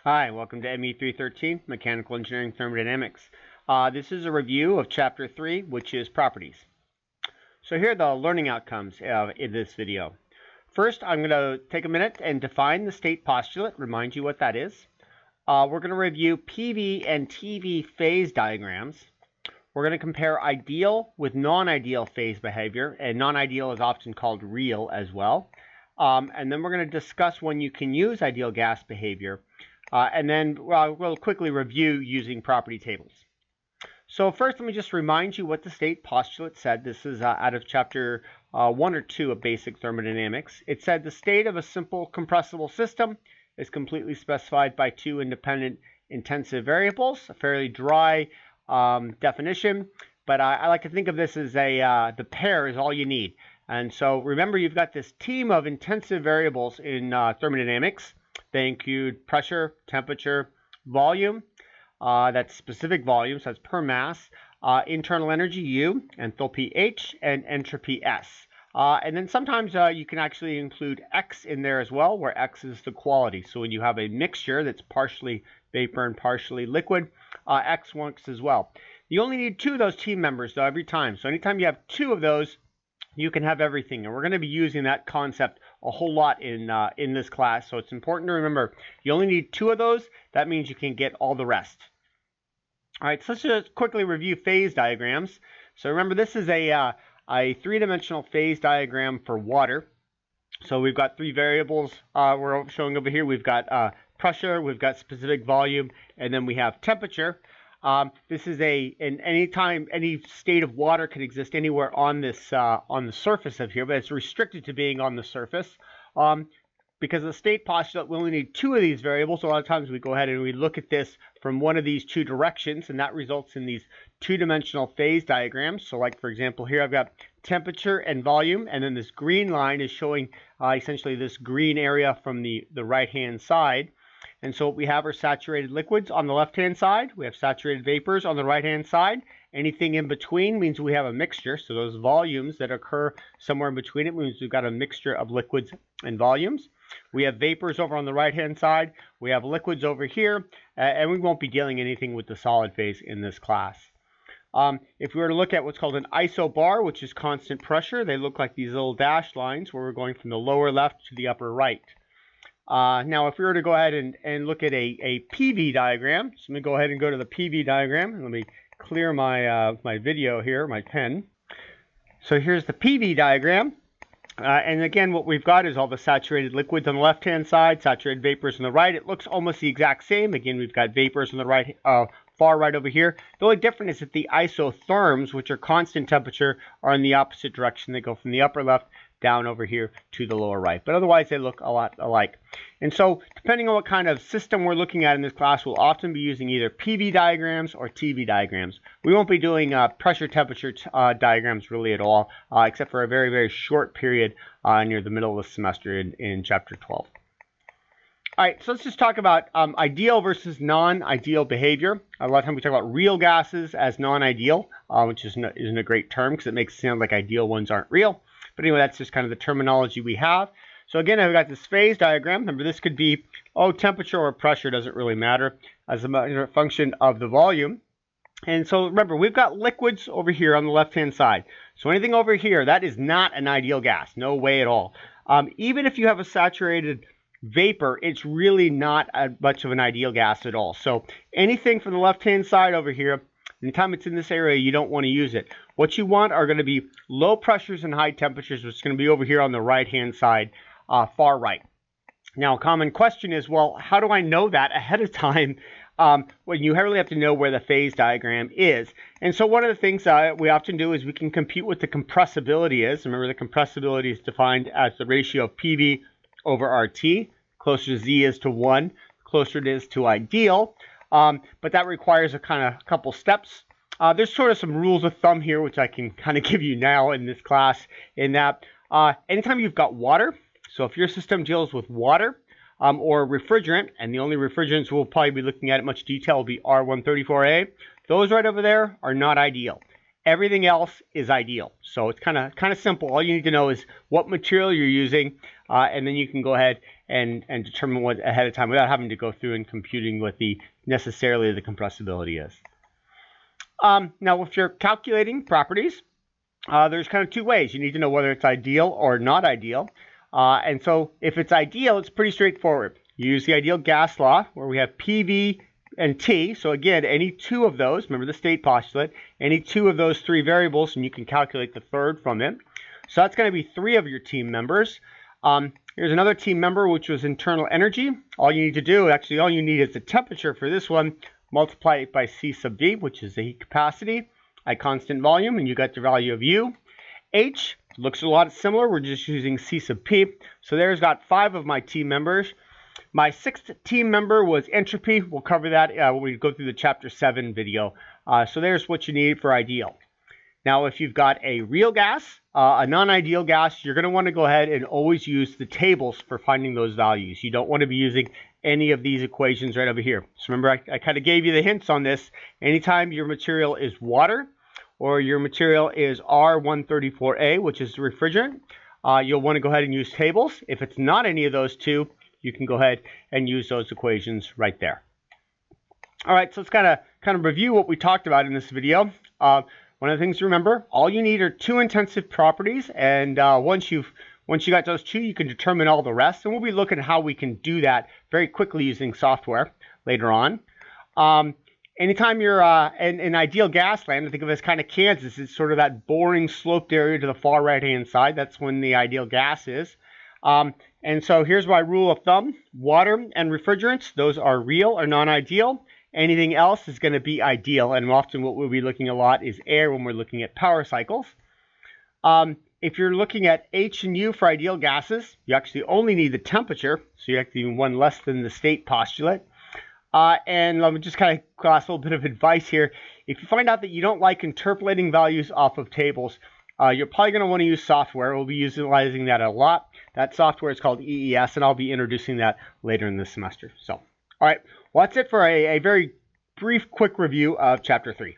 Hi, welcome to me313, Mechanical Engineering Thermodynamics. This is a review of Chapter 3, which is Properties. So here are the learning outcomes in this video. First, I'm going to take a minute and define the state postulate, remind you what that is. We're going to review PV and TV phase diagrams. We're going to compare ideal with non-ideal phase behavior, and non-ideal is often called real as well. And then we're going to discuss when you can use ideal gas behavior. And then we'll quickly review using property tables. So first, let me just remind you what the state postulate said. This is out of chapter 1 or 2 of basic thermodynamics. It said the state of a simple compressible system is completely specified by two independent intensive variables, a fairly dry definition, but I like to think of this as the pair is all you need. And so remember, you've got this team of intensive variables in thermodynamics. They include pressure, temperature, volume, that's specific volume, so that's per mass, internal energy, U, enthalpy, H, and entropy, S. And then sometimes you can actually include X in there as well, where X is the quality. So when you have a mixture that's partially vapor and partially liquid, X works as well. You only need 2 of those team members, though, every time. So anytime you have 2 of those, you can have everything, and we're going to be using that concept a whole lot in this class. So it's important to remember you only need 2 of those. That means you can get all the rest. All right, so let's just quickly review phase diagrams. So remember, this is a 3-dimensional phase diagram for water. So we've got 3 variables we're showing over here. We've got pressure, we've got specific volume, and then we have temperature. This is any state of water can exist anywhere on this on the surface of here, but it's restricted to being on the surface. Because of the state postulate, we only need 2 of these variables. A lot of times we go ahead and we look at this from one of these 2 directions, and that results in these 2-dimensional phase diagrams. So like, for example, here I've got temperature and volume, and then this green line is showing essentially this green area from the right-hand side. And so what we have are saturated liquids on the left-hand side. We have saturated vapors on the right-hand side. Anything in between means we have a mixture. So those volumes that occur somewhere in between it means we've got a mixture of liquids and volumes. We have vapors over on the right-hand side. We have liquids over here. And we won't be dealing anything with the solid phase in this class. If we were to look at what's called an isobar, which is constant pressure, they look like these little dashed lines where we're going from the lower left to the upper right. Now, if we were to go ahead and look at a PV diagram, so let me go ahead and go to the PV diagram. Let me clear my my video here, my pen. So here's the PV diagram. And again, what we've got is all the saturated liquids on the left-hand side, saturated vapors on the right. It looks almost the exact same. Again, we've got vapors on the right, far right over here. The only difference is that the isotherms, which are constant temperature, are in the opposite direction. They go from the upper left down over here to the lower right. But otherwise, they look a lot alike. And so, depending on what kind of system we're looking at in this class, we'll often be using either PV diagrams or TV diagrams. We won't be doing pressure temperature diagrams really at all, except for a very, very short period near the middle of the semester in Chapter 12. All right, so let's just talk about ideal versus non-ideal behavior. A lot of times we talk about real gases as non-ideal, which isn't a great term because it makes it sound like ideal ones aren't real. But anyway, that's just kind of the terminology we have. So again, I've got this phase diagram. Remember, this could be, temperature or pressure, doesn't really matter, as a function of the volume. And so remember, we've got liquids over here on the left-hand side. So anything over here, that is not an ideal gas. No way at all. Even if you have a saturated vapor, it's really not much of an ideal gas at all. So anything from the left-hand side over here, anytime it's in this area, you don't want to use it. What you want are going to be low pressures and high temperatures, which is going to be over here on the right-hand side, far right. Now, a common question is, well, how do I know that ahead of time? Well, you really have to know where the phase diagram is. And so one of the things we often do is we can compute what the compressibility is. Remember, the compressibility is defined as the ratio of PV over RT. Closer to Z is to 1, closer it is to ideal. But that requires a couple steps. There's sort of some rules of thumb here, which I can kind of give you now in this class, in that anytime you've got water, so if your system deals with water or refrigerant, and the only refrigerants we'll probably be looking at in much detail will be R134A, those right over there are not ideal. Everything else is ideal. So it's kind of simple. All you need to know is what material you're using and then you can go ahead and determine what ahead of time without having to go through and computing what necessarily the compressibility is. Now, if you're calculating properties, there's kind of two ways. You need to know whether it's ideal or not ideal. And so if it's ideal, it's pretty straightforward. You use the ideal gas law where we have PV and T. So again, any two of those, remember the state postulate, any two of those three variables, and you can calculate the third from it. So that's going to be three of your team members. Here's another team member, which was internal energy. All you need to do, actually all you need is the temperature for this one, multiply it by C sub V, which is the heat capacity at constant volume, and you got the value of U. H looks a lot similar. We're just using C sub P. So there's got 5 of my team members. My 6th team member was entropy. We'll cover that when we go through the chapter 7 video. So there's what you need for ideal. Now, if you've got a real gas, a non-ideal gas, you're going to want to go ahead and always use the tables for finding those values. You don't want to be using any of these equations right over here. So remember, I kind of gave you the hints on this. Anytime your material is water or your material is R134A, which is the refrigerant, you'll want to go ahead and use tables. If it's not any of those two, you can go ahead and use those equations right there. All right, so let's kind of review what we talked about in this video. One of the things to remember, all you need are 2 intensive properties, and once you got those 2, you can determine all the rest. And we'll be looking at how we can do that very quickly using software later on. Anytime you're in ideal gas land, think of it as kind of Kansas. It's sort of that boring sloped area to the far right-hand side. That's when the ideal gas is. And so here's my rule of thumb. Water and refrigerants, those are real or non-ideal. Anything else is going to be ideal, and often what we'll be looking a lot is air when we're looking at power cycles. If you're looking at H and U for ideal gases, you actually only need the temperature, so you actually need one less than the state postulate. And let me just kind of cross a little bit of advice here. If you find out that you don't like interpolating values off of tables, you're probably going to want to use software. We'll be utilizing that a lot. That software is called EES, and I'll be introducing that later in this semester. So, all right. Well, that's it for a very brief, quick review of Chapter 3.